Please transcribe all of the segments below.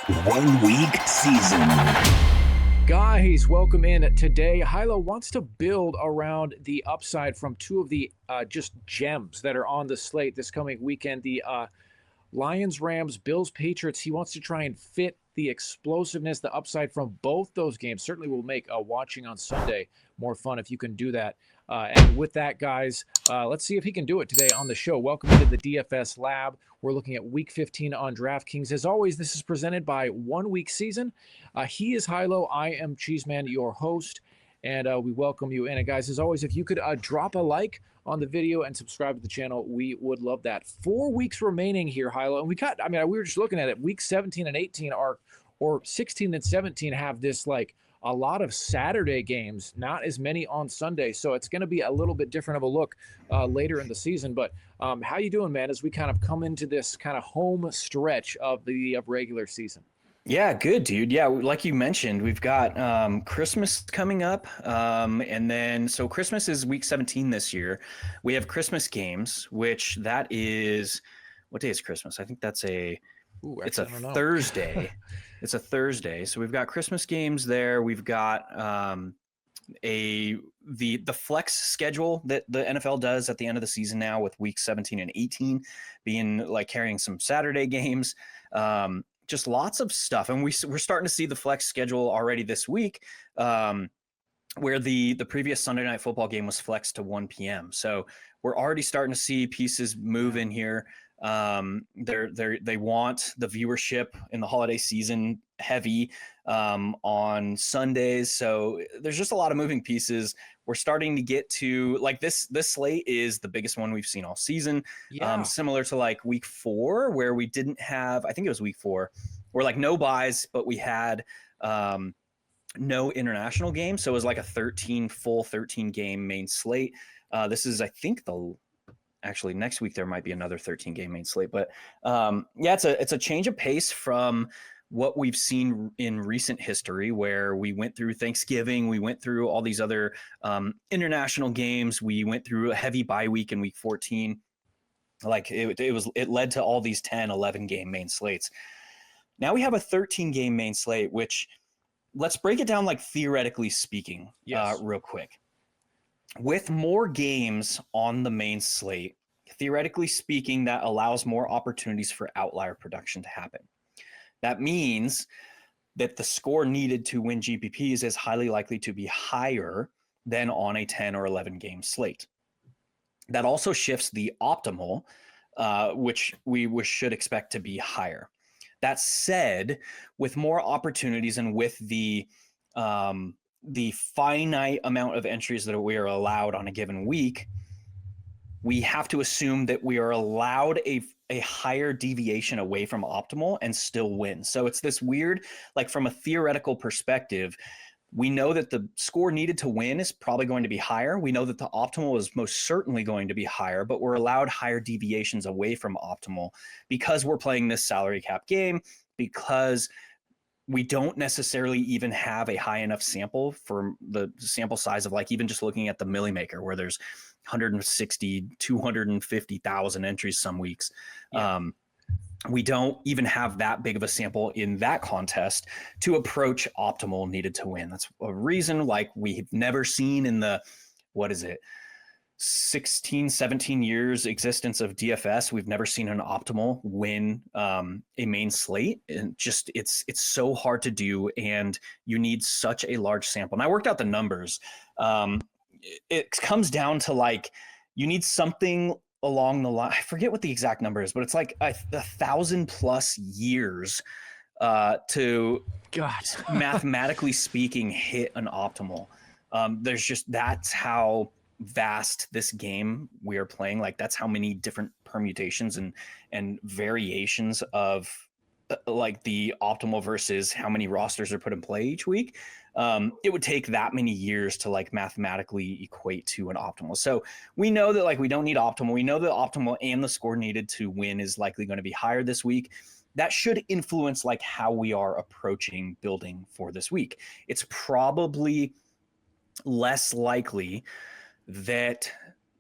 1 week season. Guys, welcome in. Today, Hilow wants to build around the upside from two of the just gems that are on the slate this coming weekend. The Lions, Rams, Bills, Patriots. He wants to try and fit the explosiveness, the upside from both those games. Certainly will make watching on Sunday more fun if you can do that. And with that, guys, let's see if he can do it today on the show. Welcome to the DFS Lab. We're looking at Week 15 on DraftKings. As always, this is presented by 1 Week Season. He is Hilow. I am Cheeseman, your host, and we welcome you in. And guys, as always, if you could drop a like on the video and subscribe to the channel, we would love that. 4 weeks remaining here, Hilow, and we were just looking at it. Week 17 and 18 are, or 16 and 17 have this like a lot of Saturday games, not as many on Sunday. So it's going to be a little bit different of a look later in the season. But how you doing, man, as we kind of come into this kind of home stretch of the regular season? Yeah, good, dude. Yeah, like you mentioned, we've got Christmas coming up. And then, so Christmas is week 17 this year. We have Christmas games, which that is, what day is Christmas? I think that's it's a Thursday. It's a Thursday. So we've got Christmas games there. We've got the flex schedule that the NFL does at the end of the season now, with week 17 and 18 being like carrying some Saturday games. Just lots of stuff. And we're starting to see the flex schedule already this week, where the previous Sunday Night Football game was flexed to 1 p.m. So we're already starting to see pieces move in here. They want the viewership in the holiday season heavy on Sundays. So there's just a lot of moving pieces. We're starting to get to like this slate is the biggest one we've seen all season. Yeah. Similar to like week 4, where we didn't have, I think it was week 4, where like no buys, but we had no international games. So it was like a 13 game main slate. This is, I think, actually next week there might be another 13 game main slate, but yeah, it's a change of pace from what we've seen in recent history, where we went through Thanksgiving, we went through all these other international games, we went through a heavy bye week in week 14. Like it led to all these 10, 11 game main slates. Now we have a 13 game main slate, which, let's break it down like theoretically speaking. Yes. Real quick. With more games on the main slate, theoretically speaking, that allows more opportunities for outlier production to happen. That means that the score needed to win GPPs is highly likely to be higher than on a 10 or 11 game slate. That also shifts the optimal, which we should expect to be higher. That said, with more opportunities and with the finite amount of entries that we are allowed on a given week, we have to assume that we are allowed a higher deviation away from optimal and still win. So it's this weird, like from a theoretical perspective, we know that the score needed to win is probably going to be higher. We know that the optimal is most certainly going to be higher, but we're allowed higher deviations away from optimal because we're playing this salary cap game, because we don't necessarily even have a high enough sample for the sample size of like even just looking at the Millie Maker, where there's 160, 250,000 entries some weeks. Yeah. We don't even have that big of a sample in that contest to approach optimal needed to win. That's a reason like we've never seen in the, 16, 17 years existence of DFS, we've never seen an optimal win a main slate. And just it's so hard to do, and you need such a large sample. And I worked out the numbers. It comes down to like you need something along the line. I forget what the exact number is, but it's like 1,000+ years to mathematically speaking hit an optimal. That's how vast this game we are playing. Like that's how many different permutations and variations of like the optimal versus how many rosters are put in play each week. It would take that many years to like mathematically equate to an optimal. So we know that like we don't need optimal. We know that optimal and the score needed to win is likely going to be higher this week. That should influence like how we are approaching building for this week. It's probably less likely that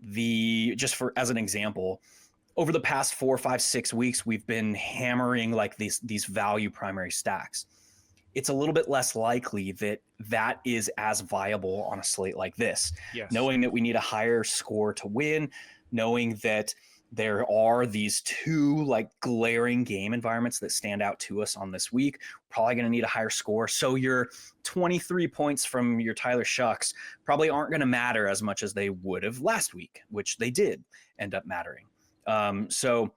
just for as an example, over the past 4, 5, 6 weeks, we've been hammering like these value primary stacks. It's a little bit less likely that is as viable on a slate like this. Yes. Knowing that we need a higher score to win, knowing that there are these two like glaring game environments that stand out to us on this week, probably going to need a higher score. So your 23 points from your Tyler Shucks probably aren't going to matter as much as they would have last week, which they did end up mattering. So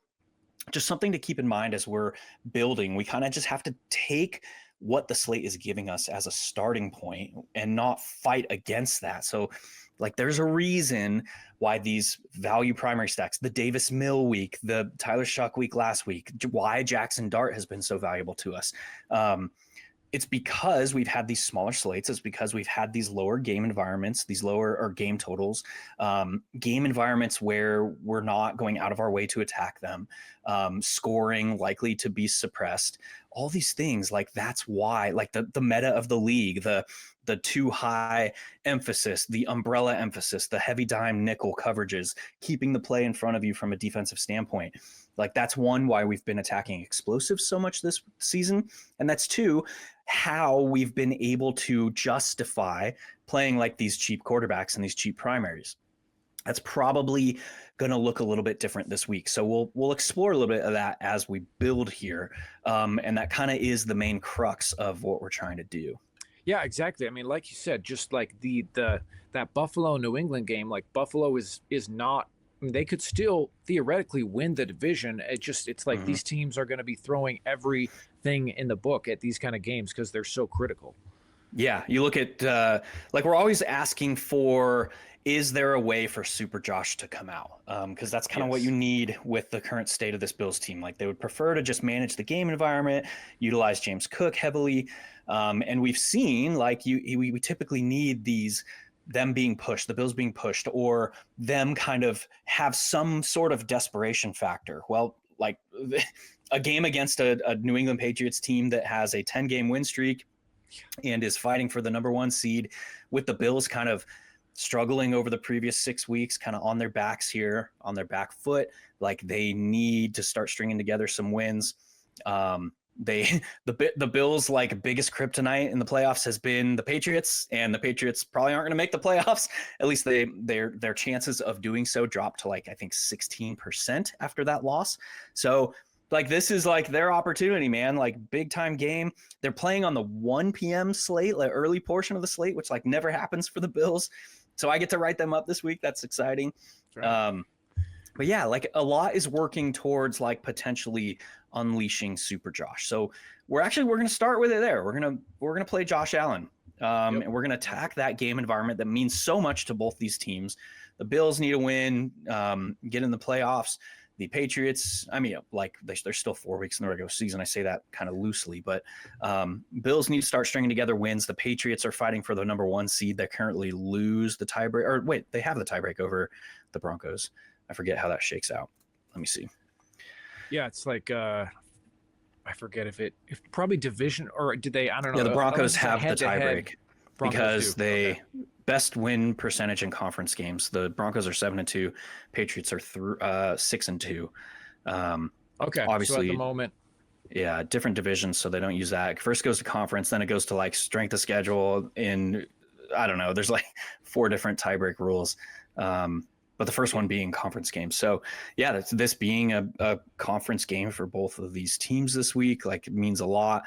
just something to keep in mind as we're building. We kind of just have to take what the slate is giving us as a starting point and not fight against that. So like there's a reason why these value primary stacks, the Davis Mill week, the Tyler Shuck week last week, why Jackson Dart has been so valuable to us. It's because we've had these smaller slates. It's because we've had these lower game environments, these lower or game totals, game environments where we're not going out of our way to attack them, scoring likely to be suppressed. All these things, like that's why, like the meta of the league, the too high emphasis, the umbrella emphasis, the heavy dime nickel coverages, keeping the play in front of you from a defensive standpoint. Like that's one, why we've been attacking explosives so much this season. And that's two, how we've been able to justify playing like these cheap quarterbacks and these cheap primaries. That's probably going to look a little bit different this week. So we'll explore a little bit of that as we build here. And that kind of is the main crux of what we're trying to do. Yeah, exactly. I mean, like you said, just like that Buffalo New England game, like Buffalo is not, I mean, they could still theoretically win the division. It's like these teams are going to be throwing everything in the book at these kind of games because they're so critical. Yeah, you look at like we're always asking for, is there a way for Super Josh to come out? Because that's kind of what you need with the current state of this Bills team. Like they would prefer to just manage the game environment, utilize James Cook heavily. And we've seen like we typically need them being pushed, the Bills being pushed, or them kind of have some sort of desperation factor. Well, like a game against a New England Patriots team that has a 10-game win streak and is fighting for the number 1 seed, with the Bills kind of struggling over the previous 6 weeks, kind of on their backs here, on their back foot. Like they need to start stringing together some wins. The Bills' like biggest kryptonite in the playoffs has been the Patriots, and the Patriots probably aren't going to make the playoffs. At least their chances of doing so dropped to like I think 16% after that loss. So like this is like their opportunity, man. Like big time game. They're playing on the 1 p.m. slate, like early portion of the slate, which like never happens for the Bills. So I get to write them up this week. That's exciting. That's right. But yeah, like a lot is working towards like potentially unleashing Super Josh. So we're going to start with it there. We're going to play Josh Allen. And we're going to attack that game environment that means so much to both these teams. The Bills need a win, get in the playoffs. The Patriots, I mean, like they're still 4 weeks in the regular season. I say that kind of loosely, but Bills need to start stringing together wins. The Patriots are fighting for the number 1 seed. They currently lose the tiebreak, or wait, they have the tiebreak over the Broncos. I forget how that shakes out. Let me see. Yeah, it's like I forget if probably division, or did they? I don't know. Yeah, the Broncos have the tiebreak because they best win percentage in conference games. The Broncos are 7-2. Patriots are 6-2. Okay, obviously, so at the moment, yeah, different divisions, so they don't use that. First goes to conference, then it goes to like strength of schedule. In I don't know. There's like 4 different tiebreak rules. But the first one being conference games. So yeah, this being a conference game for both of these teams this week, like it means a lot.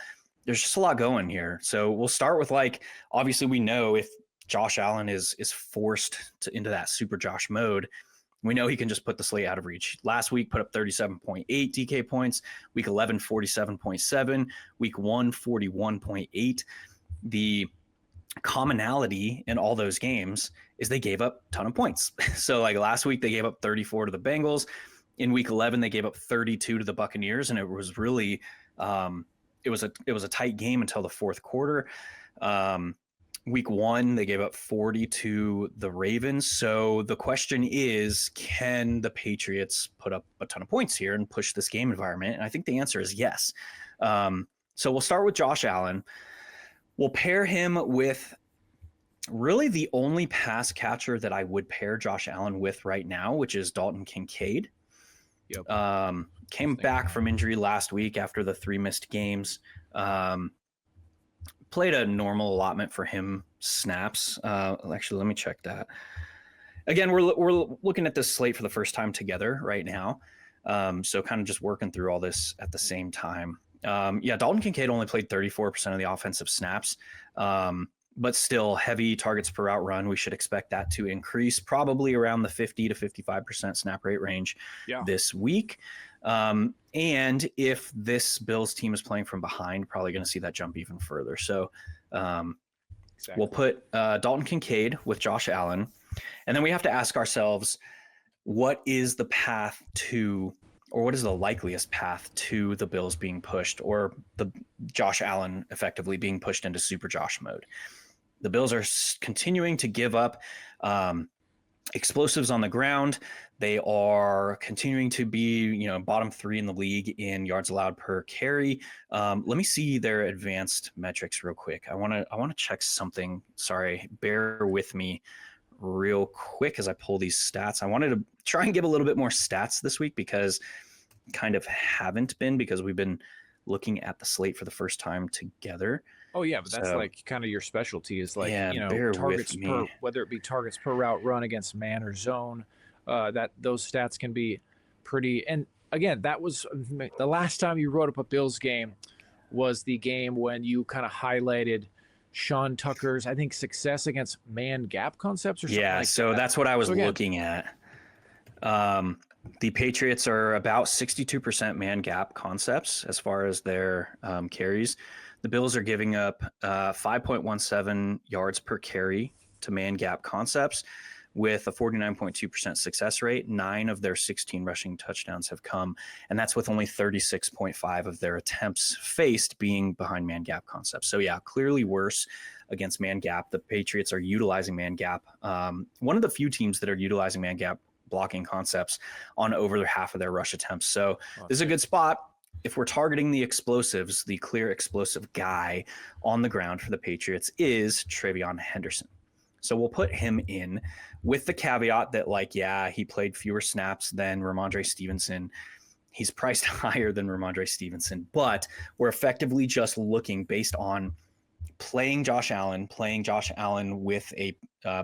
There's just a lot going here. So we'll start with like, obviously we know if Josh Allen is forced into that Super Josh mode, we know he can just put the slate out of reach. Last week put up 37.8 DK points, week 11, 47.7, week 1, 41.8. The commonality in all those games is they gave up a ton of points. So like last week they gave up 34 to the Bengals. In week 11 they gave up 32 to the Buccaneers, and it was really it was a tight game until the fourth quarter. Week 1 they gave up 40 to the Ravens. So the question is, can the Patriots put up a ton of points here and push this game environment? And I think the answer is yes. So we'll start with Josh Allen. We'll pair him with really the only pass catcher that I would pair Josh Allen with right now, which is Dalton Kincaid. Yep. Came back from injury last week after the 3 missed games. Played a normal allotment for him snaps. Actually, let me check that. Again, we're looking at this slate for the first time together right now. So kind of just working through all this at the same time. Dalton Kincaid only played 34% of the offensive snaps, but still heavy targets per route run. We should expect that to increase probably around the 50 to 55% snap rate range this week. And if this Bills team is playing from behind, probably going to see that jump even further. So we'll put Dalton Kincaid with Josh Allen. And then we have to ask ourselves, what is the path to, or what is the likeliest path to the Bills being pushed, or the Josh Allen effectively being pushed into super Josh mode? The Bills are continuing to give up explosives on the ground. They are continuing to be, bottom 3 in the league in yards allowed per carry. Let me see their advanced metrics real quick. I want to check something. Sorry, bear with me real quick as I pull these stats. I wanted to try and give a little bit more stats this week because kind of haven't been, because we've been looking at the slate for the first time together. Oh yeah, but that's like kind of your specialty is like, targets per, whether it be targets per route run against man or zone, that those stats can be pretty. And again, that was the last time you wrote up a Bills game was the game when you kind of highlighted Sean Tucker's, I think, success against man gap concepts or something. Yeah, like so that. That's what I was looking at. The Patriots are about 62% man gap concepts as far as their carries. The Bills are giving up 5.17 yards per carry to man gap concepts with a 49.2% success rate. 9 of their 16 rushing touchdowns have come, and that's with only 36.5 of their attempts faced being behind man gap concepts. So yeah, clearly worse against man gap. The Patriots are utilizing man gap. One of the few teams that are utilizing man gap blocking concepts on over half of their rush attempts. So this is a good spot. If we're targeting the explosives, the clear explosive guy on the ground for the Patriots is TreVeyon Henderson. So we'll put him in with the caveat that, he played fewer snaps than Ramondre Stevenson. He's priced higher than Ramondre Stevenson, but we're effectively just looking based on playing Josh Allen with a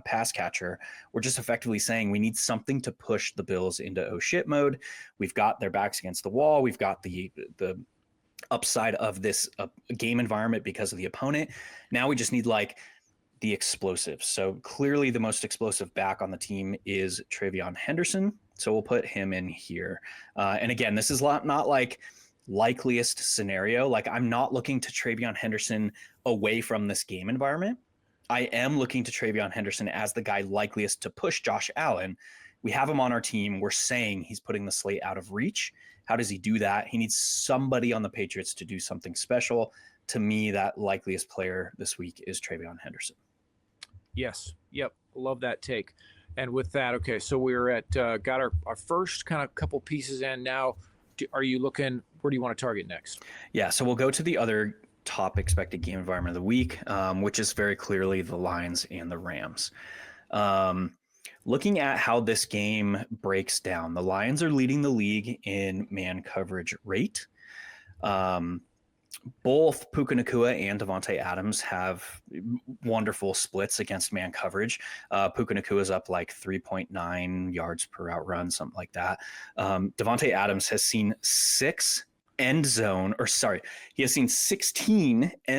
pass catcher. We're just effectively saying we need something to push the Bills into oh shit mode. We've got their backs against the wall. We've got the upside of this game environment because of the opponent. Now we just need the explosives. So clearly the most explosive back on the team is TreVeyon Henderson. So we'll put him in here. And again, this is not like likeliest scenario. I'm not looking to TreVeyon Henderson away from this game environment. I am looking to TreVeyon Henderson as the guy likeliest to push Josh Allen. We have him on our team. We're saying he's putting the slate out of reach. How does he do that? He needs somebody on the Patriots to do something special. To me, that likeliest player this week is TreVeyon Henderson. Yes. Yep. Love that take. And with that, okay, so we're at got our first kind of couple pieces in now. Are you looking, where do you want to target next? Yeah, so we'll go to the other top expected game environment of the week, which is very clearly the Lions and the Rams. Looking at how this game breaks down, the Lions are leading the league in man coverage rate. Both Puka Nacua and Davante Adams have wonderful splits against man coverage. Puka Nacua is up 3.9 yards per route run, something like that. Davante Adams has seen 16 end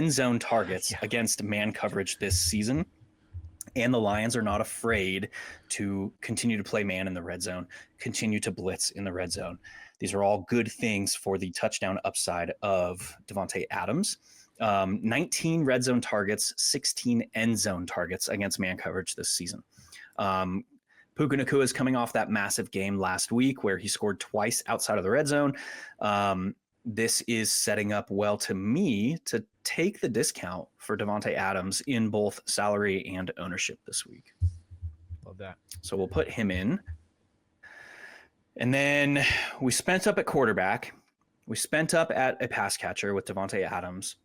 zone targets against man coverage this season. And the Lions are not afraid to continue to play man in the red zone, continue to blitz in the red zone. These are all good things for the touchdown upside of Davante Adams. 19 red zone targets, 16 end zone targets against man coverage this season. Puka Nacua is coming off that massive game last week where he scored twice outside of the red zone. This is setting up well to me to take the discount for Davante Adams in both salary and ownership this week. Love that. So we'll put him in. And then we spent up at quarterback. We spent up at a pass catcher with Davante Adams.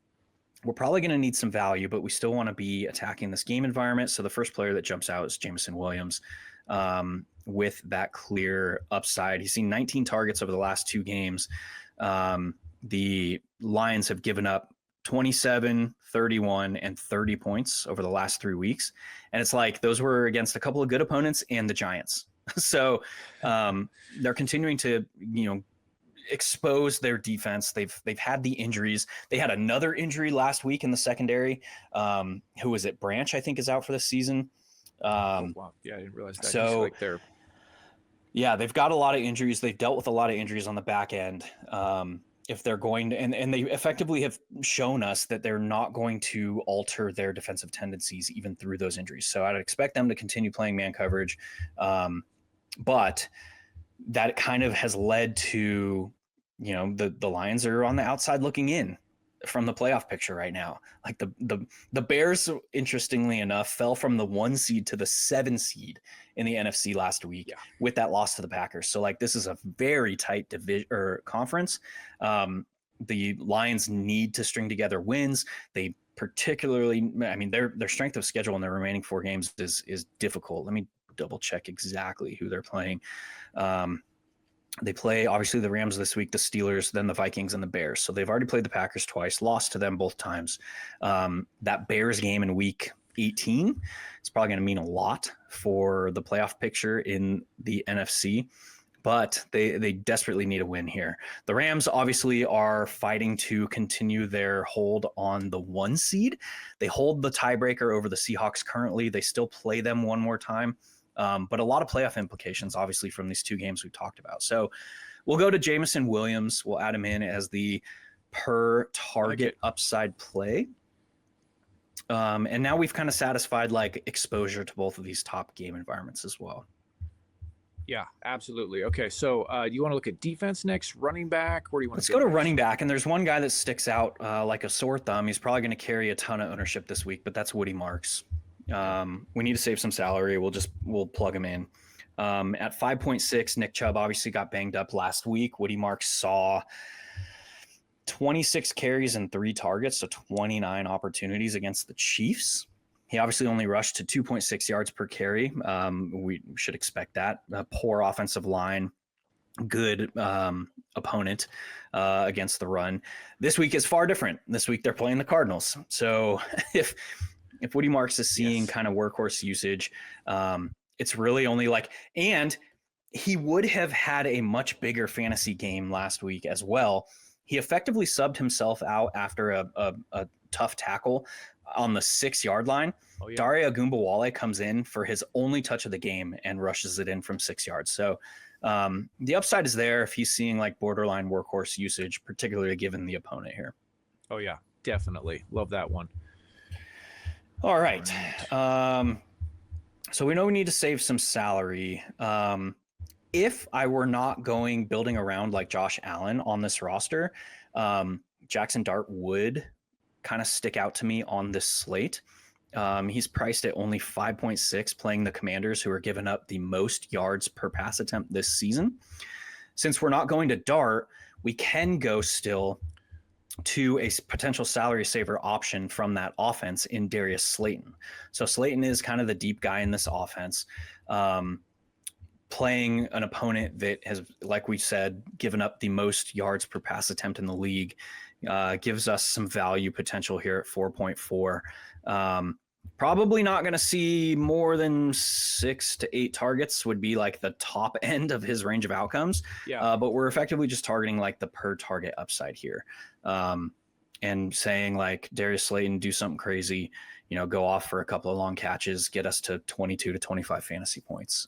We're probably going to need some value, but we still want to be attacking this game environment. So the first player that jumps out is Jameson Williams. with that clear upside. He's seen 19 targets over the last 2 games. The Lions have given up 27, 31, and 30 points over the last 3 weeks. And it's like those were against a couple of good opponents and the Giants. So they're continuing to, expose their defense. They've had the injuries. They had another injury last week in the secondary. Who was it? Branch, I think, is out for the season. Wow. Yeah, I didn't realize that. So yeah, they've got a lot of injuries. They've dealt with a lot of injuries on the back end. If they're going to, and they effectively have shown us that they're not going to alter their defensive tendencies even through those injuries. So I'd expect them to continue playing man coverage. But that kind of has led to, the Lions are on the outside looking in from the playoff picture right now. Like the Bears, interestingly enough, fell from the 1 seed to the 7 seed in the NFC last week with that loss to the Packers. So like, this is a very tight division or conference. The Lions need to string together wins. They particularly, their strength of schedule in their remaining 4 games is difficult. Let me double check exactly who they're playing. They play obviously the Rams this week, the Steelers, then the Vikings and the Bears. So they've already played the Packers twice, lost to them both times. That Bears game in week 18 is probably going to mean a lot for the playoff picture in the NFC, but they desperately need a win here. The Rams obviously are fighting to continue their hold on the 1 seed. They hold the tiebreaker over the Seahawks currently. They still play them one more time. But a lot of playoff implications, obviously, from these 2 games we've talked about. So we'll go to Jameson Williams. We'll add him in as the per target upside play. And now we've kind of satisfied like exposure to both of these top game environments as well. Yeah, absolutely. Okay, so do you want to look at defense next, running back? Where do you want Let's to go to running back. And there's one guy that sticks out like a sore thumb. He's probably going to carry a ton of ownership this week, but that's Woody Marks. We need to save some salary. We'll plug him in. At 5.6, Nick Chubb obviously got banged up last week. Woody Marks saw 26 carries and 3 targets, so 29 opportunities against the Chiefs. He obviously only rushed to 2.6 yards per carry. We should expect that. A poor offensive line, good opponent against the run. This week is far different. This week they're playing the Cardinals. So if Woody Marks is seeing kind of workhorse usage, it's really only and he would have had a much bigger fantasy game last week as well. He effectively subbed himself out after a tough tackle on the 6-yard line. Dare Ogunbowale comes in for his only touch of the game and rushes it in from 6 yards. So the upside is there if he's seeing like borderline workhorse usage, particularly given the opponent here. Oh yeah, definitely. Love that one. All right. So we know we need to save some salary. If I were not building around like Josh Allen on this roster, Jackson Dart would kind of stick out to me on this slate. He's priced at only 5.6, playing the Commanders, who are giving up the most yards per pass attempt this season. Since we're not going to Dart, we can go still to a potential salary saver option from that offense in Darius Slayton. So Slayton is kind of the deep guy in this offense, playing an opponent that has, like we said, given up the most yards per pass attempt in the league. Gives us some value potential here at 4.4. Probably not going to see more than 6 to 8 targets would be like the top end of his range of outcomes. But we're effectively just targeting like the per target upside here. And saying like Darius Slayton, do something crazy, go off for a couple of long catches, get us to 22 to 25 fantasy points.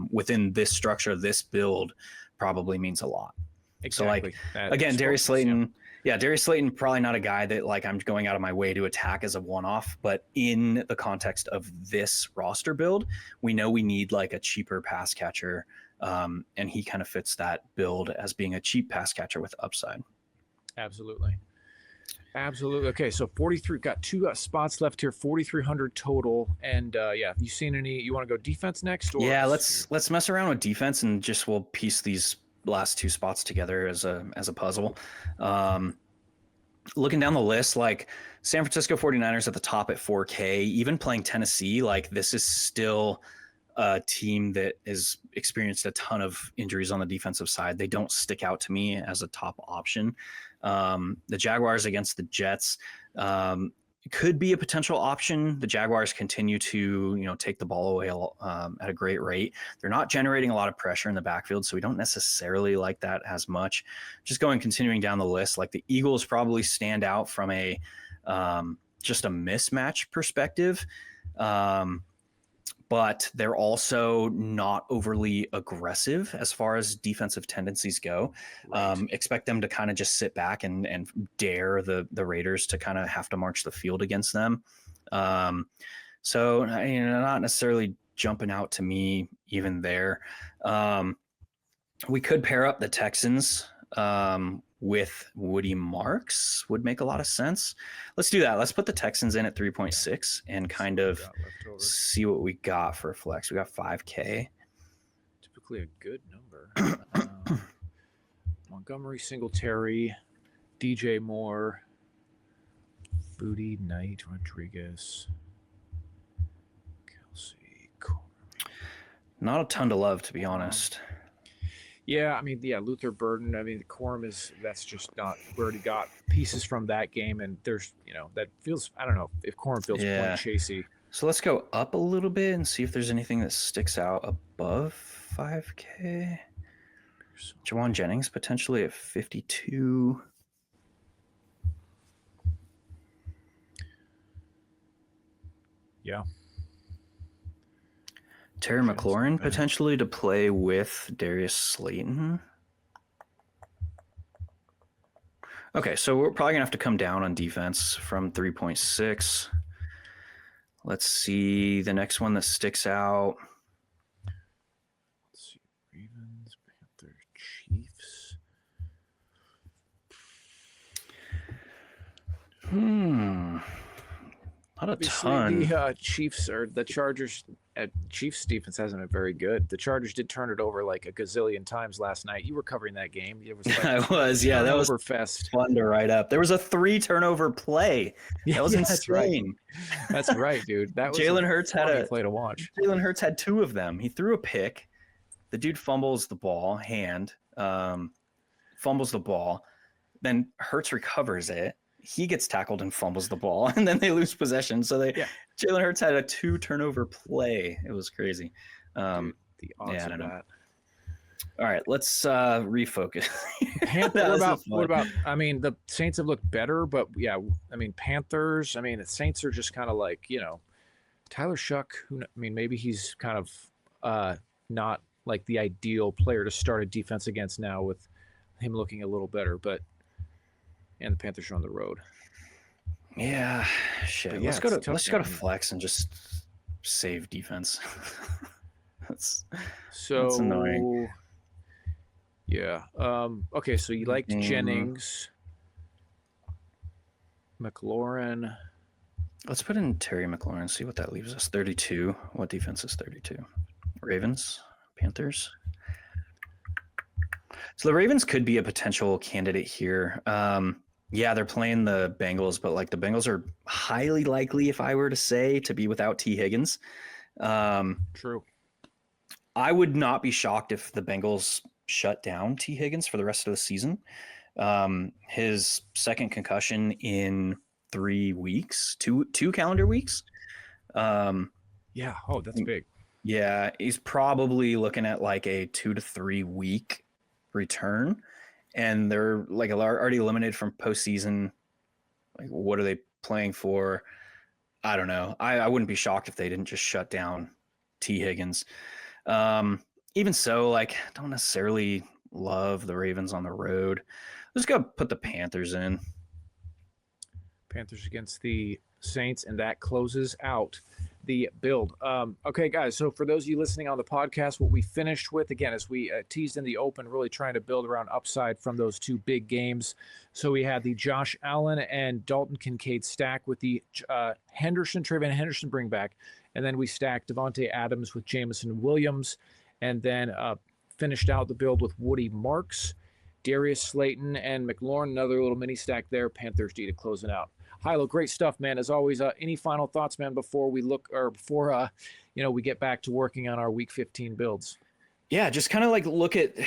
Within this structure, this build probably means a lot. Exactly. So like, again, Darius Slayton, Darius Slayton, probably not a guy that like I'm going out of my way to attack as a one-off, but in the context of this roster build, we know we need like a cheaper pass catcher. And he kind of fits that build as being a cheap pass catcher with upside. Absolutely. Okay, so 43, got 2 spots left here, 4,300 total. And have you seen any? You want to go defense next? Or let's mess around with defense and we'll piece these last 2 spots together as a puzzle. Looking down the list, like San Francisco 49ers at the top at 4K, even playing Tennessee, like this is still a team that has experienced a ton of injuries on the defensive side. They don't stick out to me as a top option. The Jaguars against the Jets could be a potential option. The Jaguars continue to, take the ball away at a great rate. They're not generating a lot of pressure in the backfield, so we don't necessarily like that as much. Just continuing down the list, like the Eagles probably stand out from a just a mismatch perspective. But they're also not overly aggressive as far as defensive tendencies go. Right. Expect them to kind of just sit back and dare the Raiders to kind of have to march the field against them. So, not necessarily jumping out to me even there. We could pair up the Texans with Woody Marks, would make a lot of sense. Let's do that. Let's put the Texans in at 3.6 and kind of see what we got for a flex. We got 5K. Typically a good number. Montgomery, Singletary, DJ Moore, Booty, Knight, Rodriguez, Kelsey, Coleman. Not a ton to love, to be honest. Yeah, Luther Burden. The Corum that's just not. We already got pieces from that game, and there's, that feels. I don't know if Corum feels point chasey. So let's go up a little bit and see if there's anything that sticks out above 5K. Jawan Jennings potentially at 52. Yeah. Terry McLaurin potentially to play with Darius Slayton. Okay, so we're probably going to have to come down on defense from 3.6. Let's see the next one that sticks out. Let's see. Ravens, Panthers, Chiefs. Not a ton. The Chiefs or the Chargers. Chiefs defense hasn't been very good. The Chargers did turn it over like a gazillion times last night. You were covering that game. It was I was, yeah. That was fest. Fun to write up. There was a 3 turnover play. That was insane. That's right, dude. That was Jalen Hurts had a play to watch. Jalen Hurts had 2 of them. He threw a pick. The dude fumbles the ball, fumbles the ball. Then Hurts recovers it. He gets tackled and fumbles the ball, and then they lose possession. So Jalen Hurts had a 2 turnover play. It was crazy. Dude, the odds of that. All right, let's refocus. What about? The Saints have looked better, but Panthers. The Saints are just kind of like Tyler Shuck. Maybe he's kind of not like the ideal player to start a defense against now, with him looking a little better, but. And the Panthers are on the road. Yeah, shit. Let's go to flex and just save defense. That's annoying. Yeah. Okay, so you liked Jennings, McLaurin. Let's put in Terry McLaurin. See what that leaves us. 32. What defense is 32? Ravens, Panthers. So the Ravens could be a potential candidate here. They're playing the Bengals, but the Bengals are highly likely, if I were to say, to be without T. Higgins. True. I would not be shocked if the Bengals shut down T. Higgins for the rest of the season. His second concussion in 3 weeks, two calendar weeks. That's big. Yeah, he's probably looking at a 2 to 3 week return, and they're already eliminated from postseason. What are they playing for? I don't know. I wouldn't be shocked if they didn't just shut down T. Higgins. Even so, don't necessarily love the Ravens on the road. Let's go put the Panthers in. Panthers against the Saints, and that closes out the build. Okay, guys, so for those of you listening on the podcast, what we finished with, again, as we teased in the open, really trying to build around upside from those 2 big games. So we had the Josh Allen and Dalton Kincaid stack with the Trayvon Henderson bring back, and then we stacked Devontae Adams with Jameson Williams, and then finished out the build with Woody Marks, Darius Slayton, and McLaurin, another little mini stack there, Panthers D to close it out. Hilo, great stuff, man. As always, any final thoughts, man, before we we get back to working on our Week 15 builds? Yeah, just kind of like look at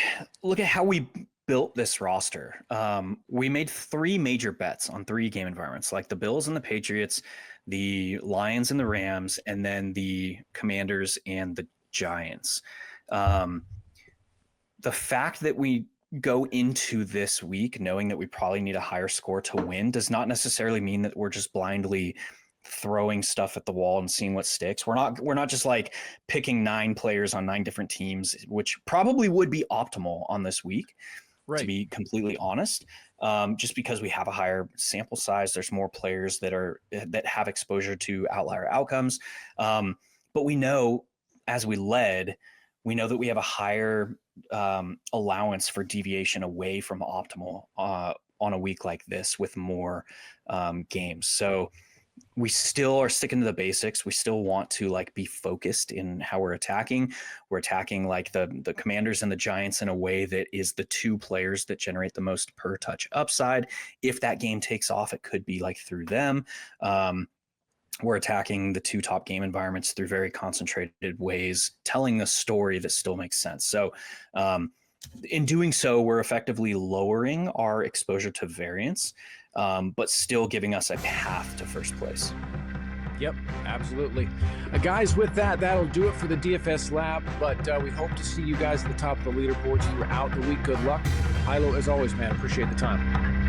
how we built this roster. We made 3 major bets on 3 game environments, like the Bills and the Patriots, the Lions and the Rams, and then the Commanders and the Giants. The fact that we go into this week knowing that we probably need a higher score to win does not necessarily mean that we're just blindly throwing stuff at the wall and seeing what sticks. We're not just like picking 9 players on 9 different teams, which probably would be optimal on this week, right, to be completely honest. Just because we have a higher sample size, there's more players that have exposure to outlier outcomes. But we know as we know that we have a higher allowance for deviation away from optimal on a week like this with more games. So we still are sticking to the basics. We still want to like be focused in how we're attacking. We're attacking like the Commanders and the Giants in a way that is the 2 players that generate the most per touch upside. If that game takes off, it could be like through them. We're attacking the 2 top game environments through very concentrated ways, telling a story that still makes sense. So in doing so, we're effectively lowering our exposure to variance, but still giving us a path to first place. Yep, absolutely. Guys, with that'll do it for the DFS Lab, but we hope to see you guys at the top of the leaderboards throughout the week. Good luck. Hilo, as always, man, appreciate the time.